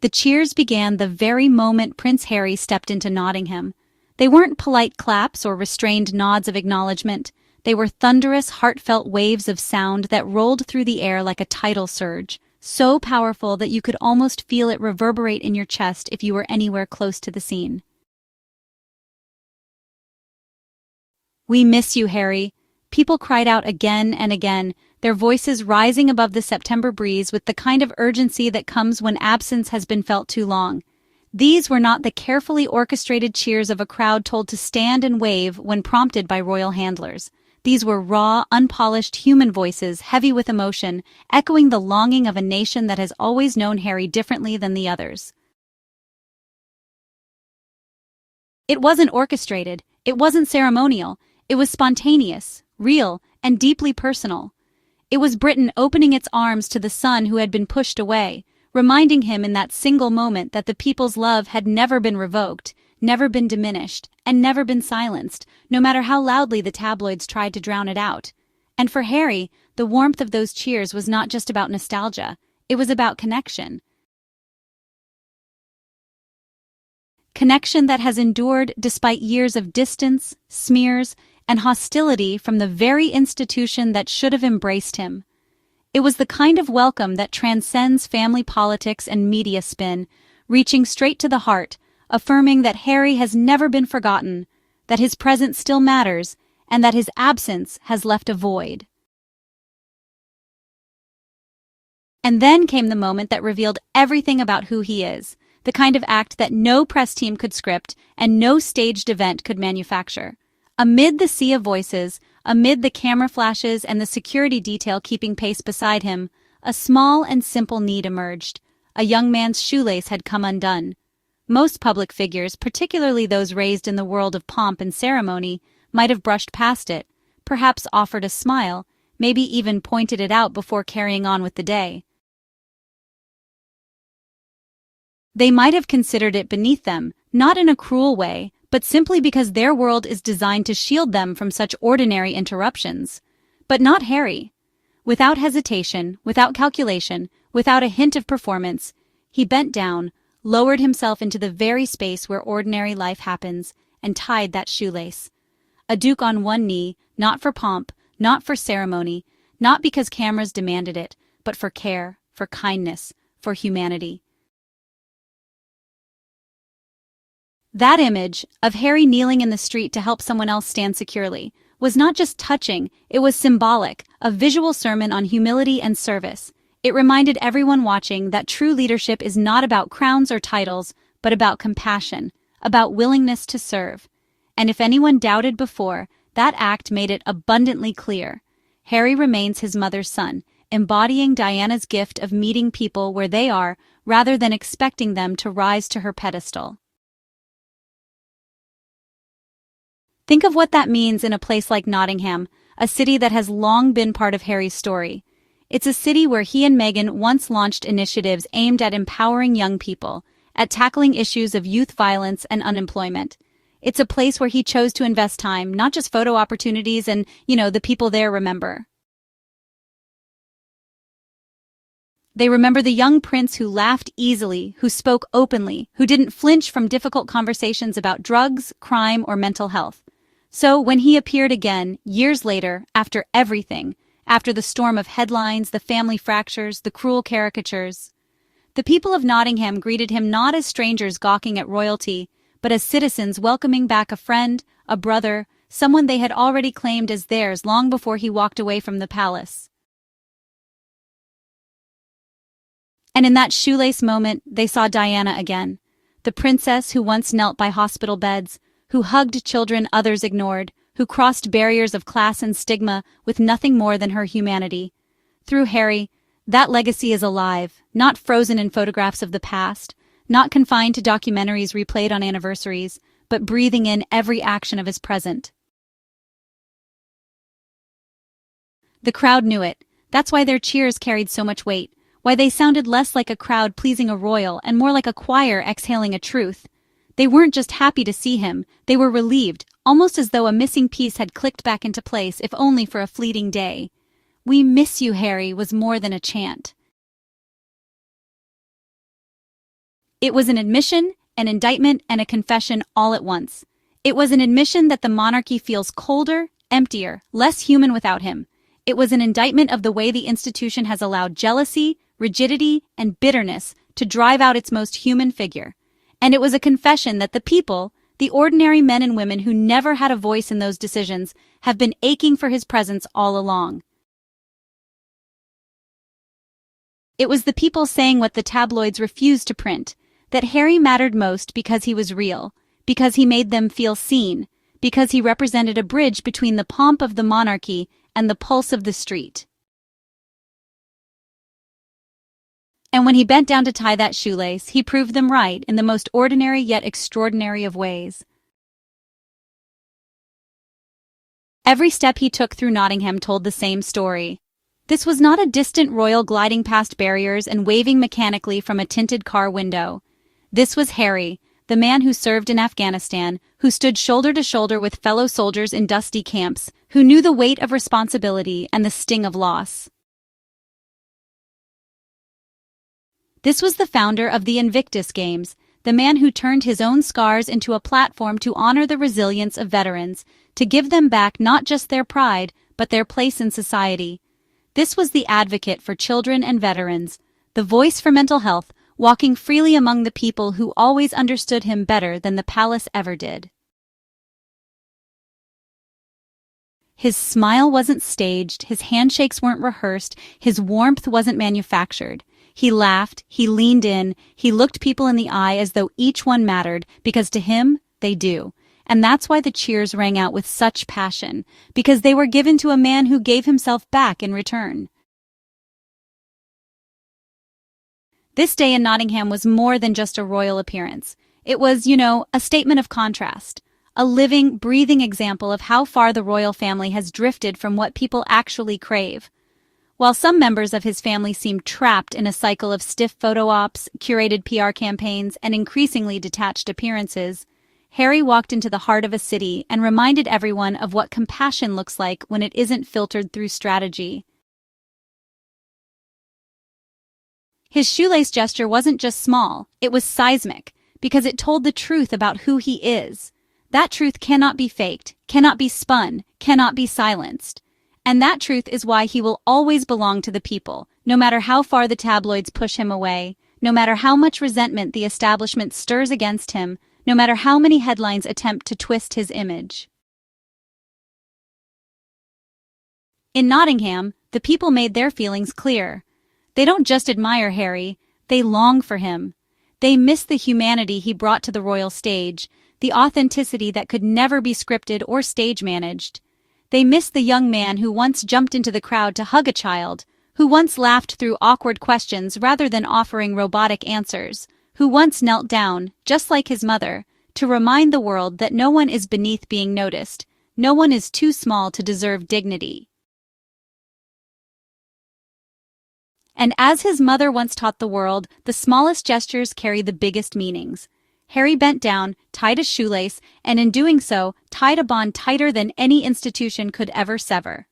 The cheers began the very moment Prince Harry stepped into Nottingham. They weren't polite claps or restrained nods of acknowledgement. They were thunderous, heartfelt waves of sound that rolled through the air like a tidal surge, so powerful that you could almost feel it reverberate in your chest if you were anywhere close to the scene. "We miss you, Harry," people cried out again and again, their voices rising above the September breeze with the kind of urgency that comes when absence has been felt too long. These were not the carefully orchestrated cheers of a crowd told to stand and wave when prompted by royal handlers. These were raw, unpolished human voices, heavy with emotion, echoing the longing of a nation that has always known Harry differently than the others. It wasn't orchestrated, it wasn't ceremonial, it was spontaneous, real, and deeply personal. It was Britain opening its arms to the son who had been pushed away, reminding him in that single moment that the people's love had never been revoked, never been diminished, and never been silenced, no matter how loudly the tabloids tried to drown it out. And for Harry, the warmth of those cheers was not just about nostalgia, it was about connection. Connection that has endured despite years of distance, smears, and hostility from the very institution that should have embraced him. It was the kind of welcome that transcends family politics and media spin, reaching straight to the heart, affirming that Harry has never been forgotten, that his presence still matters, and that his absence has left a void. And then came the moment that revealed everything about who he is, the kind of act that no press team could script and no staged event could manufacture. Amid the sea of voices, amid the camera flashes and the security detail keeping pace beside him, a small and simple need emerged. A young man's shoelace had come undone. Most public figures, particularly those raised in the world of pomp and ceremony, might have brushed past it, perhaps offered a smile, maybe even pointed it out before carrying on with the day. They might have considered it beneath them, not in a cruel way, but simply because their world is designed to shield them from such ordinary interruptions. But not Harry. Without hesitation, without calculation, without a hint of performance, he bent down, lowered himself into the very space where ordinary life happens, and tied that shoelace. A duke on one knee, not for pomp, not for ceremony, not because cameras demanded it, but for care, for kindness, for humanity. That image, of Harry kneeling in the street to help someone else stand securely, was not just touching, it was symbolic, a visual sermon on humility and service. It reminded everyone watching that true leadership is not about crowns or titles, but about compassion, about willingness to serve. And if anyone doubted before, that act made it abundantly clear. Harry remains his mother's son, embodying Diana's gift of meeting people where they are, rather than expecting them to rise to her pedestal. Think of what that means in a place like Nottingham, a city that has long been part of Harry's story. It's a city where he and Meghan once launched initiatives aimed at empowering young people, at tackling issues of youth violence and unemployment. It's a place where he chose to invest time, not just photo opportunities and, the people there remember. They remember the young prince who laughed easily, who spoke openly, who didn't flinch from difficult conversations about drugs, crime, or mental health. So when he appeared again, years later, after everything, after the storm of headlines, the family fractures, the cruel caricatures, the people of Nottingham greeted him not as strangers gawking at royalty, but as citizens welcoming back a friend, a brother, someone they had already claimed as theirs long before he walked away from the palace. And in that shoelace moment, they saw Diana again, the princess who once knelt by hospital beds, who hugged children others ignored, who crossed barriers of class and stigma with nothing more than her humanity. Through Harry, that legacy is alive, not frozen in photographs of the past, not confined to documentaries replayed on anniversaries, but breathing in every action of his present. The crowd knew it. That's why their cheers carried so much weight, why they sounded less like a crowd pleasing a royal and more like a choir exhaling a truth. They weren't just happy to see him, they were relieved, almost as though a missing piece had clicked back into place, if only for a fleeting day. "We miss you, Harry," was more than a chant. It was an admission, an indictment, and a confession all at once. It was an admission that the monarchy feels colder, emptier, less human without him. It was an indictment of the way the institution has allowed jealousy, rigidity, and bitterness to drive out its most human figure. And it was a confession that the people, the ordinary men and women who never had a voice in those decisions, have been aching for his presence all along. It was the people saying what the tabloids refused to print, that Harry mattered most because he was real, because he made them feel seen, because he represented a bridge between the pomp of the monarchy and the pulse of the street. And when he bent down to tie that shoelace, he proved them right in the most ordinary yet extraordinary of ways. Every step he took through Nottingham told the same story. This was not a distant royal gliding past barriers and waving mechanically from a tinted car window. This was Harry, the man who served in Afghanistan, who stood shoulder to shoulder with fellow soldiers in dusty camps, who knew the weight of responsibility and the sting of loss. This was the founder of the Invictus Games, the man who turned his own scars into a platform to honor the resilience of veterans, to give them back not just their pride, but their place in society. This was the advocate for children and veterans, the voice for mental health, walking freely among the people who always understood him better than the palace ever did. His smile wasn't staged, his handshakes weren't rehearsed, his warmth wasn't manufactured. He laughed, he leaned in, he looked people in the eye as though each one mattered, because to him, they do. And that's why the cheers rang out with such passion, because they were given to a man who gave himself back in return. This day in Nottingham was more than just a royal appearance. It was, a statement of contrast, a living, breathing example of how far the royal family has drifted from what people actually crave. While some members of his family seemed trapped in a cycle of stiff photo ops, curated PR campaigns, and increasingly detached appearances, Harry walked into the heart of a city and reminded everyone of what compassion looks like when it isn't filtered through strategy. His shoelace gesture wasn't just small, it was seismic, because it told the truth about who he is. That truth cannot be faked, cannot be spun, cannot be silenced. And that truth is why he will always belong to the people, no matter how far the tabloids push him away, no matter how much resentment the establishment stirs against him, no matter how many headlines attempt to twist his image. In Nottingham, the people made their feelings clear. They don't just admire Harry, they long for him. They miss the humanity he brought to the royal stage, the authenticity that could never be scripted or stage managed. They miss the young man who once jumped into the crowd to hug a child, who once laughed through awkward questions rather than offering robotic answers, who once knelt down, just like his mother, to remind the world that no one is beneath being noticed, no one is too small to deserve dignity. And as his mother once taught the world, the smallest gestures carry the biggest meanings. Harry bent down, tied a shoelace, and in doing so, tied a bond tighter than any institution could ever sever.